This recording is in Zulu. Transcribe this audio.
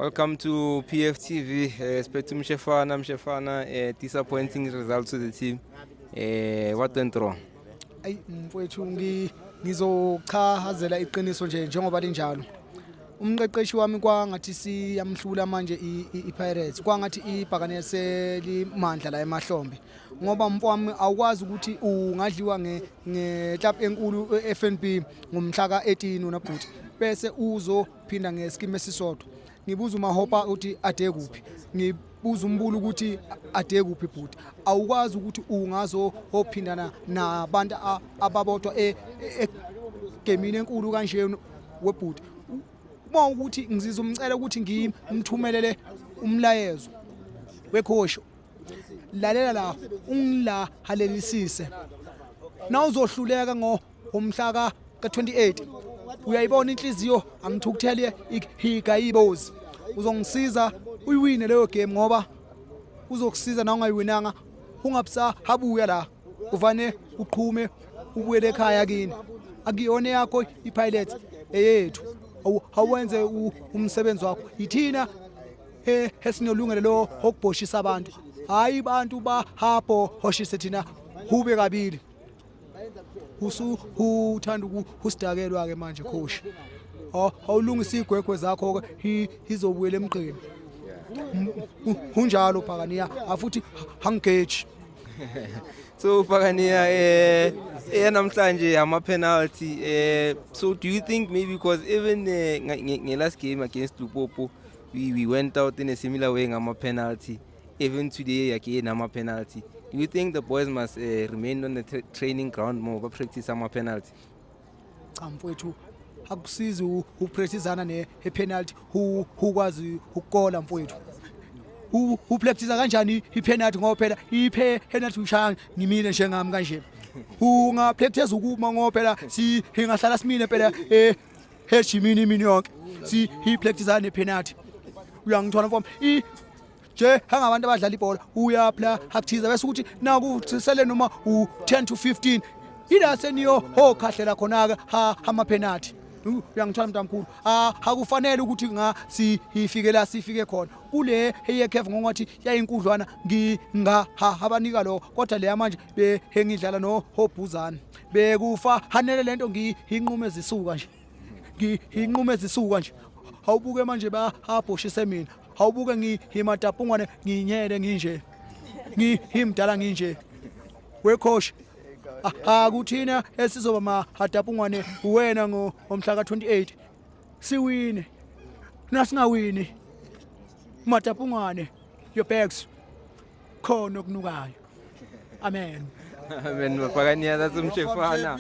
Welcome to PFTV. Spectrum Mshefana, disappointing results to the team. What went wrong? Ayi mfowethu ngizochazela iqiniso nje njengoba linjalo. Umqeqeshi wami kwangathi siyamhlula manje iPirates kwangathi iBuccaneers limandla la emahlombe ngoba mfowami awukwazi ukuthi ungadliwa ngeclub enkulu eFNB ngomhla ka18 unabhuti bese uzophinda ngeskime esisodwa. Ngibuza uMahopa ukuthi ade kuphi, ngibuza uMbulu ukuthi ade kuphi bhuti. Awukwazi ukuthi ungazo ophindana nabantu ababodwa egemini enkulu kanje webhuti. Uma ukuthi ngizizomcela ukuthi ngimthumelele umlayezo wekhosho lalela la ungila halelisise na uzohluleka ngomhla ka28 uyayibona inhliziyo angithukuthele igayibozi uzongisiza uyiwine leyo game ngoba uzokusiza na ungayiwinanga ungabsa habuya la uvane uqhume ubuyele ekhaya kini akuyona yakho iPilots eyethu awenze umsebenzi wakho ithina esinolungelo lo okubhoshisa abantu hayi bantu bahabo hoshise thina hube kabili uthanda ukusidakelwa ke manje coach awulungisa igwegwe zakho izobuyela emqini unjalo Phakaniya afuthi hangeji. So Phakaniya namhlanje ama penalty so do you think maybe because even last game against Lupopo we went out in a similar way ngama penalty even today again ama penalty, do you think the boys must remain on the training ground more practice ama penalty? Cha mfowethu akusizi upracticeana nepenalty ukwazi ukugola mfowethu upractice kanjani ipenalty ngoba phela ipenalty ushaya ngimile njengami kanje ungapractice ukuma ngoba phela singahlala simile phela ejimini imini yonke ipracticeana nepenalty uyangithola mfowethu nje hangabantu abadlala ibhola uyapla akuthiza bese ukuthi naku sele noma u10 to 15 ila seniyo hokhahlela khona ke ama penalty uyangithola mntamkhulu akufanele ukuthi sifike la sifike khona kule eyekheve ngokuthi yayinkudlwana abanika lo kodwa le manje behengidlala no Hobhuzana bekufa hanele lento nginqume ezisuka nje nginqume ezisuka nje awubuke manje bahabhoshise mina awubuke ngihimatapungwane nginyele nginje ngihimdala nginje wecoach akuthina esizoba mahadapungwane wena ngomhla ka28 siwine nasingawini matapungwane your bags khona okunukayo amen Amen Phakaniya that's Mshefana.